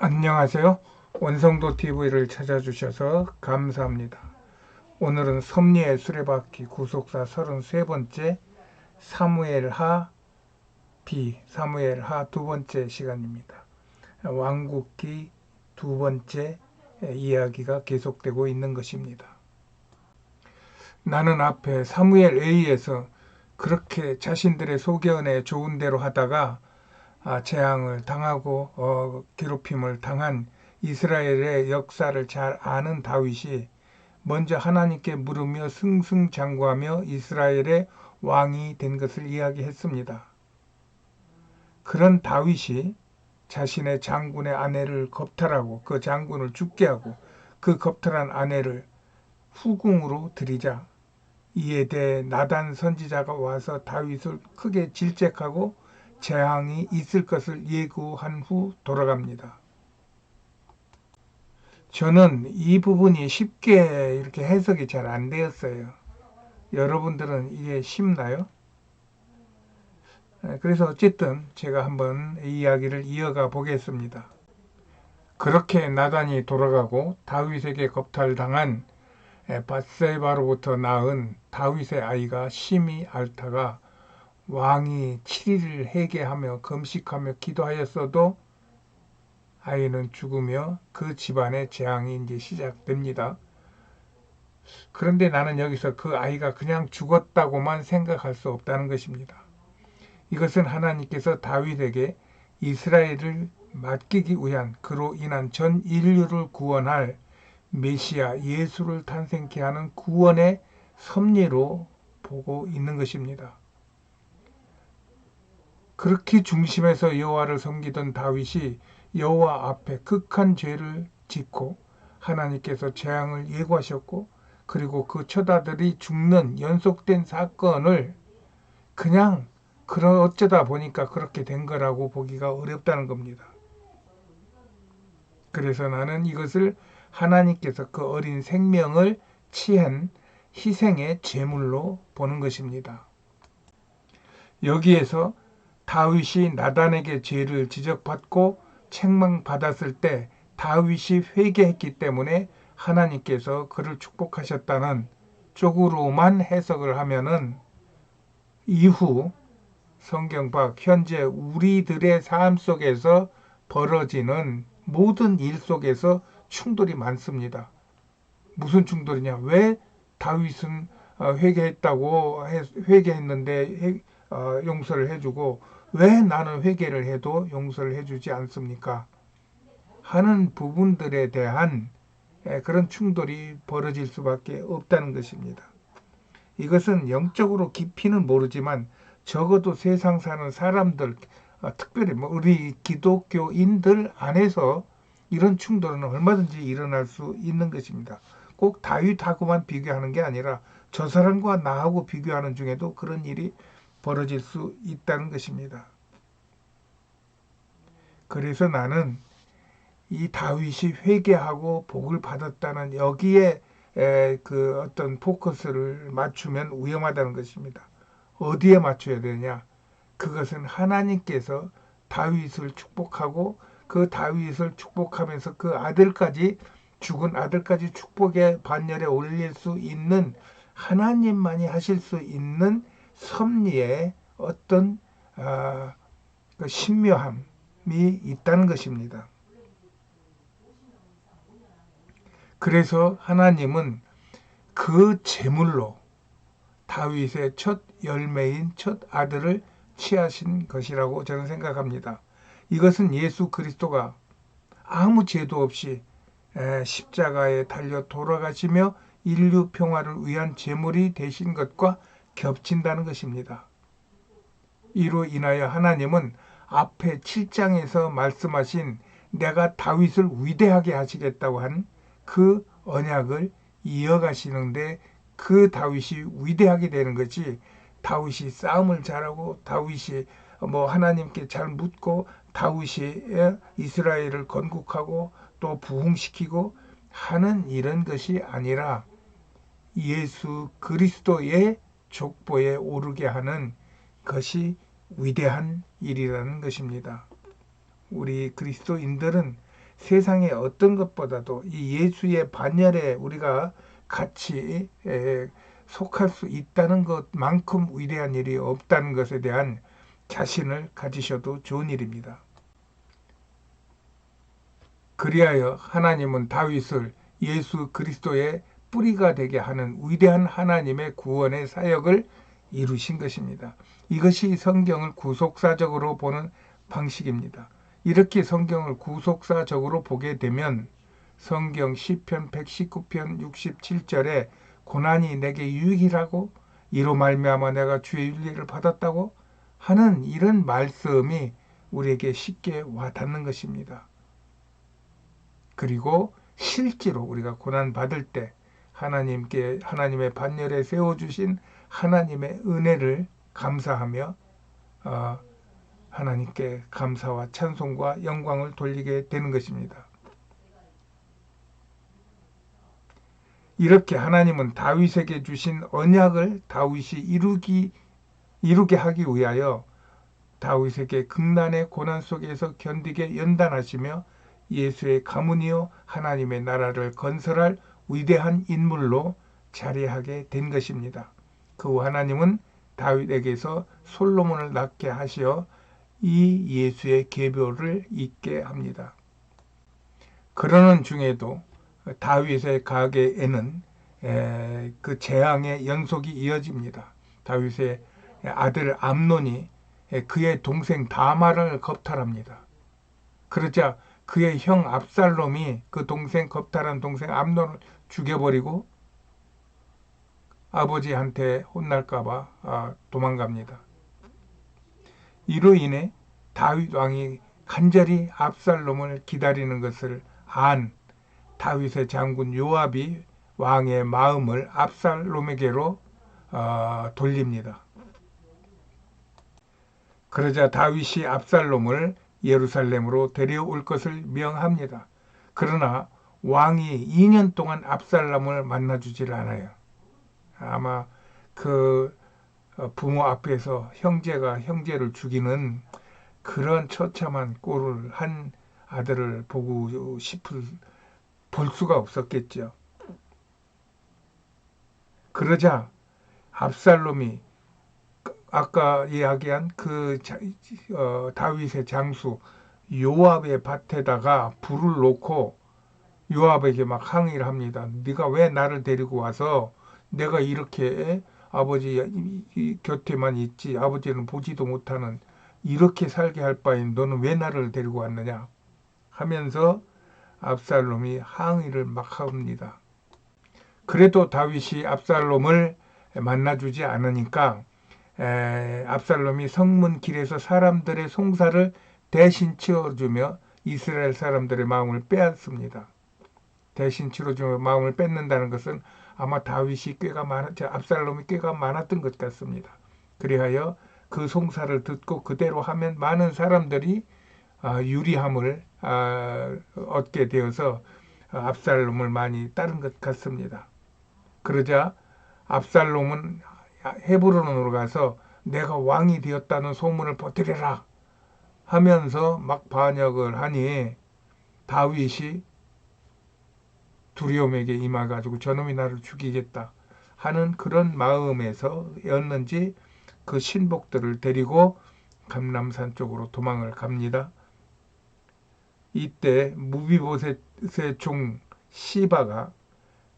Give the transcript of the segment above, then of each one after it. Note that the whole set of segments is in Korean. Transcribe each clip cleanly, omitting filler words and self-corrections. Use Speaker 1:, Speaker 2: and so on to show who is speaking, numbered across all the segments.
Speaker 1: 안녕하세요. 원성도 TV를 찾아주셔서 감사합니다. 오늘은 섭리의 수레바퀴 구속사 33번째 사무엘하 사무엘하 두 번째 시간입니다. 왕국기 두 번째 이야기가 계속되고 있는 것입니다. 나는 앞에 사무엘 A에서 그렇게 자신들의 소견에 좋은 대로 하다가 재앙을 당하고 괴롭힘을 당한 이스라엘의 역사를 잘 아는 다윗이 먼저 하나님께 물으며 승승장구하며 이스라엘의 왕이 된 것을 이야기했습니다. 그런 다윗이 자신의 장군의 아내를 겁탈하고 그 장군을 죽게 하고 그 겁탈한 아내를 후궁으로 들이자 이에 대해 나단 선지자가 와서 다윗을 크게 질책하고 재앙이 있을 것을 예고한 후 돌아갑니다. 저는 이 부분이 쉽게 이렇게 해석이 잘 안 되었어요. 여러분들은 이게 쉽나요? 그래서 어쨌든 제가 한번 이 이야기를 이어가 보겠습니다. 그렇게 나단이 돌아가고 다윗에게 겁탈당한 밧세바로부터 낳은 다윗의 아이가 심히 앓다가 왕이 7일을 회개하며 금식하며 기도하였어도 아이는 죽으며 그 집안의 재앙이 이제 시작됩니다. 그런데 나는 여기서 그 아이가 그냥 죽었다고만 생각할 수 없다는 것입니다. 이것은 하나님께서 다윗에게 이스라엘을 맡기기 위한 그로 인한 전 인류를 구원할 메시아 예수를 탄생케 하는 구원의 섭리로 보고 있는 것입니다. 그렇게 중심에서 여호와를 섬기던 다윗이 여호와 앞에 극한 죄를 짓고 하나님께서 재앙을 예고하셨고 그리고 그 처자들이 죽는 연속된 사건을 그냥 어쩌다 보니까 그렇게 된 거라고 보기가 어렵다는 겁니다. 그래서 나는 이것을 하나님께서 그 어린 생명을 취한 희생의 제물로 보는 것입니다. 여기에서 다윗이 나단에게 죄를 지적받고 책망받았을 때 다윗이 회개했기 때문에 하나님께서 그를 축복하셨다는 쪽으로만 해석을 하면은 이후 성경 밖 현재 우리들의 삶 속에서 벌어지는 모든 일 속에서 충돌이 많습니다. 무슨 충돌이냐? 왜 다윗은 회개했는데 용서를 해주고 왜 나는 회개를 해도 용서를 해주지 않습니까? 하는 부분들에 대한 그런 충돌이 벌어질 수밖에 없다는 것입니다. 이것은 영적으로 깊이는 모르지만 적어도 세상 사는 사람들, 특별히 우리 기독교인들 안에서 이런 충돌은 얼마든지 일어날 수 있는 것입니다. 꼭 다윗하고만 비교하는 게 아니라 저 사람과 나하고 비교하는 중에도 그런 일이 벌어질 수 있다는 것입니다. 그래서 나는 이 다윗이 회개하고 복을 받았다는 여기에 그 어떤 포커스를 맞추면 위험하다는 것입니다. 어디에 맞춰야 되냐? 그것은 하나님께서 다윗을 축복하고 그 다윗을 축복하면서 그 아들까지 죽은 아들까지 축복의 반열에 올릴 수 있는 하나님만이 하실 수 있는 섭리의 어떤 그 신묘함이 있다는 것입니다. 그래서 하나님은 그 제물로 다윗의 첫 열매인 첫 아들을 취하신 것이라고 저는 생각합니다. 이것은 예수 그리스도가 아무 죄도 없이 십자가에 달려 돌아가시며 인류 평화를 위한 제물이 되신 것과 겹친다는 것입니다. 이로 인하여 하나님은 앞에 7장에서 말씀하신 내가 다윗을 위대하게 하시겠다고 한 그 언약을 이어가시는데 그 다윗이 위대하게 되는 것이 다윗이 싸움을 잘하고 다윗이 하나님께 잘 묻고 다윗이 이스라엘을 건국하고 또 부흥시키고 하는 이런 것이 아니라 예수 그리스도의 족보에 오르게 하는 것이 위대한 일이라는 것입니다. 우리 그리스도인들은 세상의 어떤 것보다도 이 예수의 반열에 우리가 같이 속할 수 있다는 것만큼 위대한 일이 없다는 것에 대한 자신을 가지셔도 좋은 일입니다. 그리하여 하나님은 다윗을 예수 그리스도의 뿌리가 되게 하는 위대한 하나님의 구원의 사역을 이루신 것입니다. 이것이 성경을 구속사적으로 보는 방식입니다. 이렇게 성경을 구속사적으로 보게 되면 성경 시편 119편 67절에 고난이 내게 유익이라고 이로 말미암아 내가 주의 윤리를 받았다고 하는 이런 말씀이 우리에게 쉽게 와닿는 것입니다. 그리고 실제로 우리가 고난 받을 때 하나님의 반열에 세워주신 하나님의 은혜를 감사하며 하나님께 감사와 찬송과 영광을 돌리게 되는 것입니다. 이렇게 하나님은 다윗에게 주신 언약을 다윗이 이루게 하기 위하여 다윗에게 극난의 고난 속에서 견디게 연단하시며 예수의 가문이요 하나님의 나라를 건설할 위대한 인물로 자리하게 된 것입니다. 그 하나님은 다윗에게서 솔로몬을 낳게 하시어 이 예수의 계보를 잇게 합니다. 그러는 중에도 다윗의 가계에는 그 재앙의 연속이 이어집니다. 다윗의 아들 암논이 그의 동생 다말을 겁탈합니다. 그러자 그의 형 압살롬이 그 겁탈한 동생 암논을 죽여버리고 아버지한테 혼날까봐 도망갑니다. 이로 인해 다윗 왕이 간절히 압살롬을 기다리는 것을 안 다윗의 장군 요압이 왕의 마음을 압살롬에게로 돌립니다. 그러자 다윗이 압살롬을 예루살렘으로 데려올 것을 명합니다. 그러나 왕이 2년 동안 압살롬을 만나주질 않아요. 아마 그 부모 앞에서 형제가 형제를 죽이는 그런 처참한 꼴을 한 아들을 보고 볼 수가 없었겠죠. 그러자 압살롬이 아까 이야기한 다윗의 장수 요압의 밭에다가 불을 놓고 요압에게 막 항의를 합니다. 네가 왜 나를 데리고 와서 내가 이렇게 아버지 곁에만 있지 아버지는 보지도 못하는 이렇게 살게 할 바엔 너는 왜 나를 데리고 왔느냐 하면서 압살롬이 항의를 막 합니다. 그래도 다윗이 압살롬을 만나주지 않으니까 압살롬이 성문 길에서 사람들의 송사를 대신 치러주며 이스라엘 사람들의 마음을 빼앗습니다. 대신 치러주며 마음을 뺏는다는 것은 아마 압살롬이 꽤가 많았던 것 같습니다. 그리하여 그 송사를 듣고 그대로 하면 많은 사람들이 유리함을 얻게 되어서 압살롬을 많이 따른 것 같습니다. 그러자 압살롬은 헤브론으로 가서 내가 왕이 되었다는 소문을 퍼뜨려라 하면서 막 반역을 하니 다윗이 두려움에게 임해가지고 저놈이 나를 죽이겠다 하는 그런 마음에서였는지 그 신복들을 데리고 감람산 쪽으로 도망을 갑니다. 이때 무비보셋의 종 시바가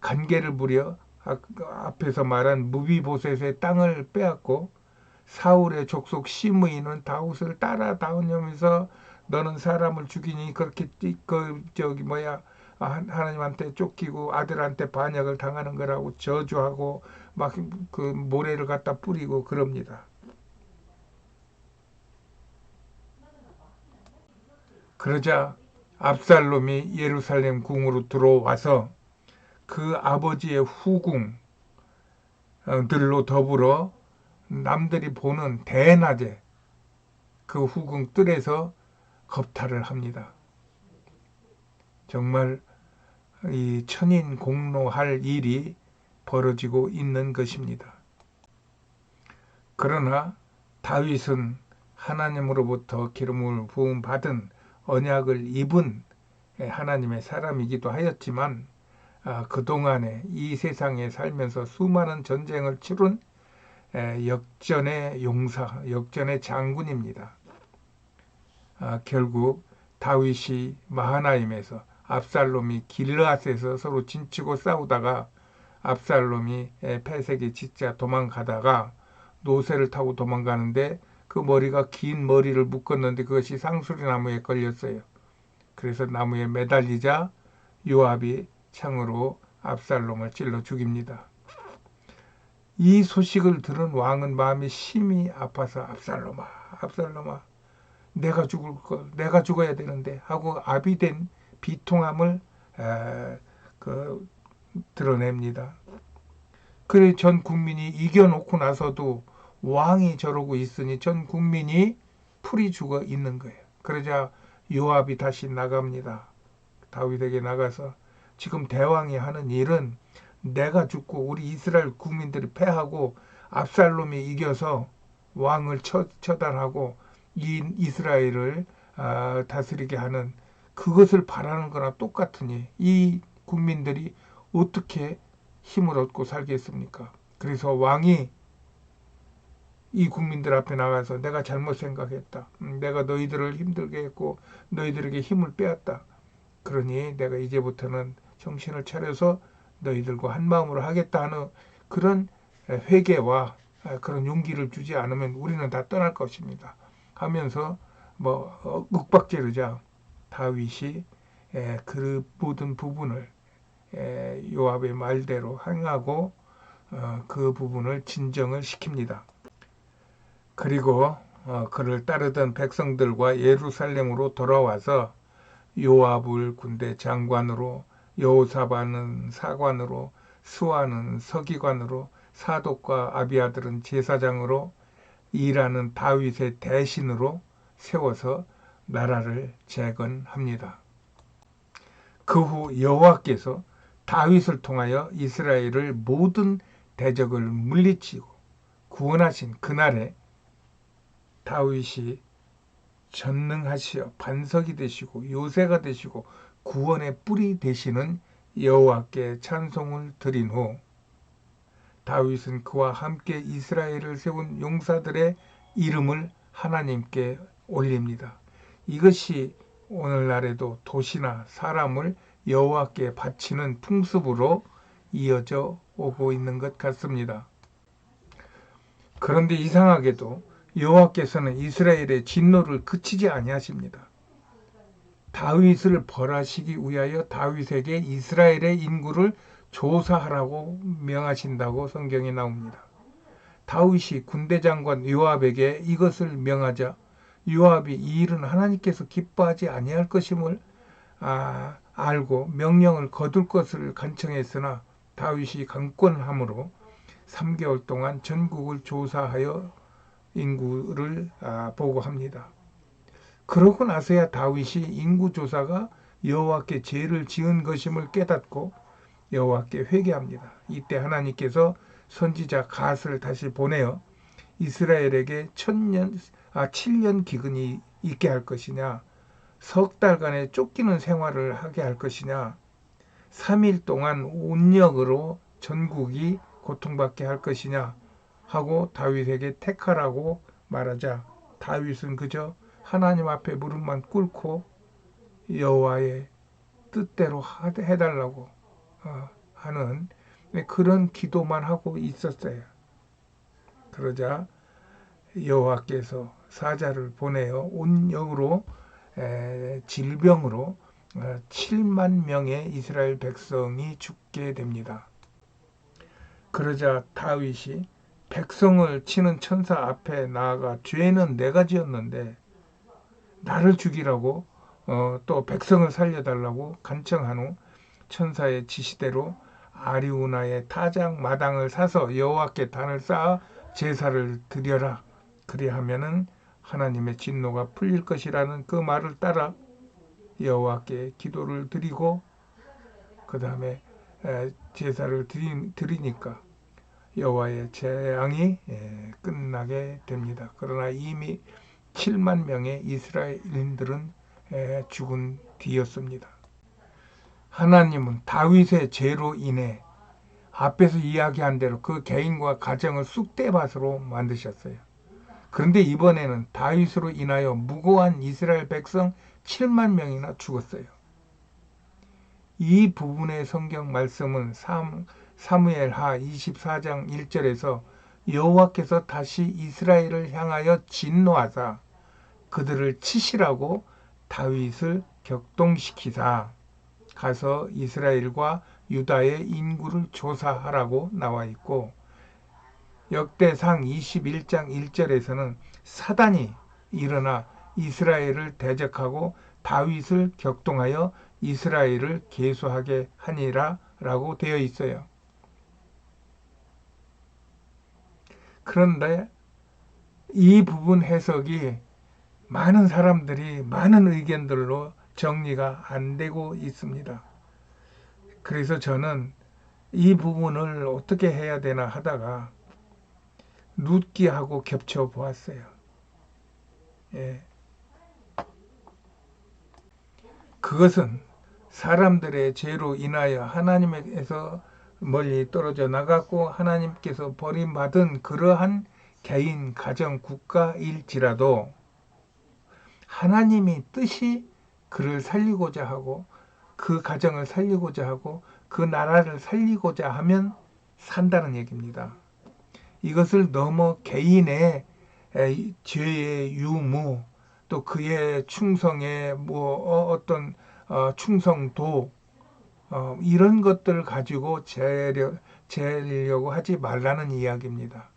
Speaker 1: 간계를 부려 앞에서 말한 무비보셋의 땅을 빼앗고 사울의 족속 시므이는 다윗을 따라다니면서 너는 사람을 죽이니 그렇게 하나님한테 쫓기고 아들한테 반역을 당하는 거라고 저주하고 막 그 모래를 갖다 뿌리고 그럽니다. 그러자 압살롬이 예루살렘 궁으로 들어와서 그 아버지의 후궁들로 더불어 남들이 보는 대낮에 그 후궁 뜰에서 겁탈을 합니다. 정말 이 천인공노할 일이 벌어지고 있는 것입니다. 그러나 다윗은 하나님으로부터 기름을 부음 받은 언약을 입은 하나님의 사람이기도 하였지만 그동안에 이 세상에 살면서 수많은 전쟁을 치룬 역전의 용사, 역전의 장군입니다. 결국 다윗이 마하나임에서 압살롬이 길르앗에서 서로 진치고 싸우다가 압살롬이 패색에 짓자 도망가다가 노새를 타고 도망가는데 그 머리가 긴 머리를 묶었는데 그것이 상수리 나무에 걸렸어요. 그래서 나무에 매달리자 요압이 창으로 압살롬을 찔러 죽입니다. 이 소식을 들은 왕은 마음이 심히 아파서 압살롬아, 압살롬아, 내가 죽어야 되는데 하고 아비된 비통함을 드러냅니다. 그래 전 국민이 이겨놓고 나서도 왕이 저러고 있으니 전 국민이 풀이 죽어 있는 거예요. 그러자 요압이 다시 나갑니다. 다윗에게 나가서 지금 대왕이 하는 일은 내가 죽고 우리 이스라엘 국민들이 패하고 압살롬이 이겨서 왕을 처단하고 이 이스라엘을 다스리게 하는 그것을 바라는 거나 똑같으니 이 국민들이 어떻게 힘을 얻고 살겠습니까? 그래서 왕이 이 국민들 앞에 나가서 내가 잘못 생각했다. 내가 너희들을 힘들게 했고 너희들에게 힘을 빼앗다. 그러니 내가 이제부터는 정신을 차려서 너희들과 한 마음으로 하겠다 하는 그런 회개와 그런 용기를 주지 않으면 우리는 다 떠날 것입니다. 하면서 윽박지르자 다윗이 그 모든 부분을 요압의 말대로 행하고 그 부분을 진정을 시킵니다. 그리고 그를 따르던 백성들과 예루살렘으로 돌아와서 요압을 군대 장관으로, 여호사밧은 사관으로, 수아는 서기관으로, 사독과 아비아들은 제사장으로, 일하는 다윗의 대신으로 세워서 나라를 재건합니다. 그 후 여호와께서 다윗을 통하여 이스라엘을 모든 대적을 물리치고 구원하신 그날에 다윗이 전능하시어 반석이 되시고 요새가 되시고 구원의 뿔이 되시는 여호와께 찬송을 드린 후 다윗은 그와 함께 이스라엘을 세운 용사들의 이름을 하나님께 올립니다. 이것이 오늘날에도 도시나 사람을 여호와께 바치는 풍습으로 이어져 오고 있는 것 같습니다. 그런데 이상하게도 여호와께서는 이스라엘의 진노를 그치지 아니하십니다. 다윗을 벌하시기 위하여 다윗에게 이스라엘의 인구를 조사하라고 명하신다고 성경에 나옵니다. 다윗이 군대장관 요압에게 이것을 명하자 요압이 이 일은 하나님께서 기뻐하지 아니할 것임을 알고 명령을 거둘 것을 간청했으나 다윗이 강권함으로 3개월 동안 전국을 조사하여 인구를 보고합니다. 그러고 나서야 다윗이 인구조사가 여호와께 죄를 지은 것임을 깨닫고 여호와께 회개합니다. 이때 하나님께서 선지자 갓을 다시 보내어 이스라엘에게 7년 기근이 있게 할 것이냐, 석 달간의 쫓기는 생활을 하게 할 것이냐, 3일 동안 온역으로 전국이 고통받게 할 것이냐 하고 다윗에게 택하라고 말하자 다윗은 그저 하나님 앞에 무릎만 꿇고 여호와의 뜻대로 해달라고 하는 그런 기도만 하고 있었어요. 그러자 여호와께서 사자를 보내어 온역으로 질병으로 7만 명의 이스라엘 백성이 죽게 됩니다. 그러자 다윗이 백성을 치는 천사 앞에 나아가 죄는 내가 지었는데 나를 죽이라고 또 백성을 살려달라고 간청한 후 천사의 지시대로 아리우나의 타작 마당을 사서 여호와께 단을 쌓아 제사를 드려라. 그리하면은 하나님의 진노가 풀릴 것이라는 그 말을 따라 여호와께 기도를 드리고 그 다음에 제사를 드리니까 여호와의 재앙이 끝나게 됩니다. 그러나 이미 7만 명의 이스라엘인들은 죽은 뒤였습니다. 하나님은 다윗의 죄로 인해 앞에서 이야기한 대로 그 개인과 가정을 쑥대밭으로 만드셨어요. 그런데 이번에는 다윗으로 인하여 무고한 이스라엘 백성 7만 명이나 죽었어요. 이 부분의 성경 말씀은 사무엘하 24장 1절에서 여호와께서 다시 이스라엘을 향하여 진노하사 그들을 치시라고 다윗을 격동시키사 가서 이스라엘과 유다의 인구를 조사하라고 나와 있고, 역대상 21장 1절에서는 사단이 일어나 이스라엘을 대적하고 다윗을 격동하여 이스라엘을 계수하게 하니라 라고 되어 있어요. 그런데 이 부분 해석이 많은 사람들이 많은 의견들로 정리가 안 되고 있습니다. 그래서 저는 이 부분을 어떻게 해야 되나 하다가 룻기하고 겹쳐 보았어요. 예. 그것은 사람들의 죄로 인하여 하나님에게서 멀리 떨어져 나갔고 하나님께서 버림받은 그러한 개인, 가정, 국가일지라도 하나님이 뜻이 그를 살리고자 하고 그 가정을 살리고자 하고 그 나라를 살리고자 하면 산다는 얘기입니다. 이것을 넘어 개인의 죄의 유무, 또 그의 충성의 어떤 충성도, 이런 것들을 가지고 재려고 하지 말라는 이야기입니다.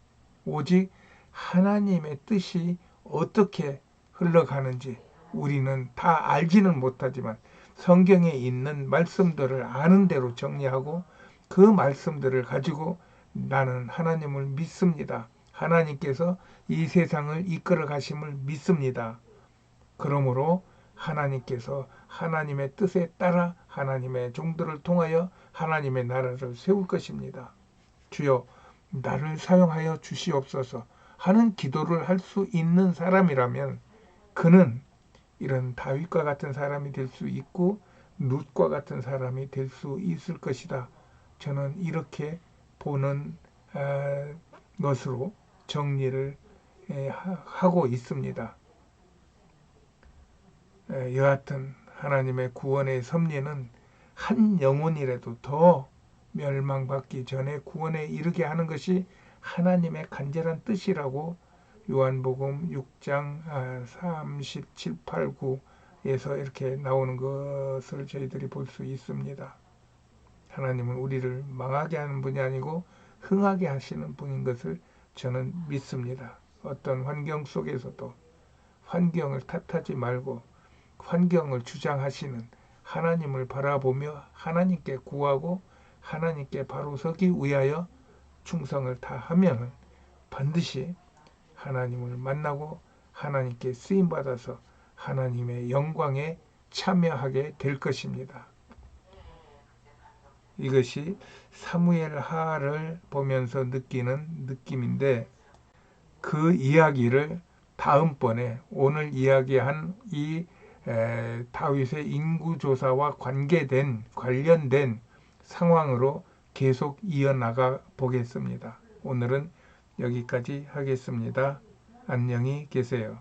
Speaker 1: 오직 하나님의 뜻이 어떻게 흘러가는지 우리는 다 알지는 못하지만 성경에 있는 말씀들을 아는 대로 정리하고 그 말씀들을 가지고 나는 하나님을 믿습니다. 하나님께서 이 세상을 이끌어 가심을 믿습니다. 그러므로 하나님께서 하나님의 뜻에 따라 하나님의 종들을 통하여 하나님의 나라를 세울 것입니다. 주여 나를 사용하여 주시옵소서 하는 기도를 할 수 있는 사람이라면 그는 이런 다윗과 같은 사람이 될 수 있고 룻과 같은 사람이 될 수 있을 것이다. 저는 이렇게 보는 것으로 정리를 하고 있습니다. 여하튼 하나님의 구원의 섭리는 한 영혼이라도 더 멸망받기 전에 구원에 이르게 하는 것이 하나님의 간절한 뜻이라고 요한복음 6장 37, 8, 9에서 이렇게 나오는 것을 저희들이 볼 수 있습니다. 하나님은 우리를 망하게 하는 분이 아니고 흥하게 하시는 분인 것을 저는 믿습니다. 어떤 환경 속에서도 환경을 탓하지 말고 환경을 주장하시는 하나님을 바라보며 하나님께 구하고 하나님께 바로 서기 위하여 충성을 다하면 반드시 하나님을 만나고 하나님께 쓰임받아서 하나님의 영광에 참여하게 될 것입니다. 이것이 사무엘하를 보면서 느끼는 느낌인데, 그 이야기를 다음번에 오늘 이야기한 이 다윗의 인구조사와 관련된 상황으로 계속 이어나가 보겠습니다. 오늘은 여기까지 하겠습니다. 안녕히 계세요.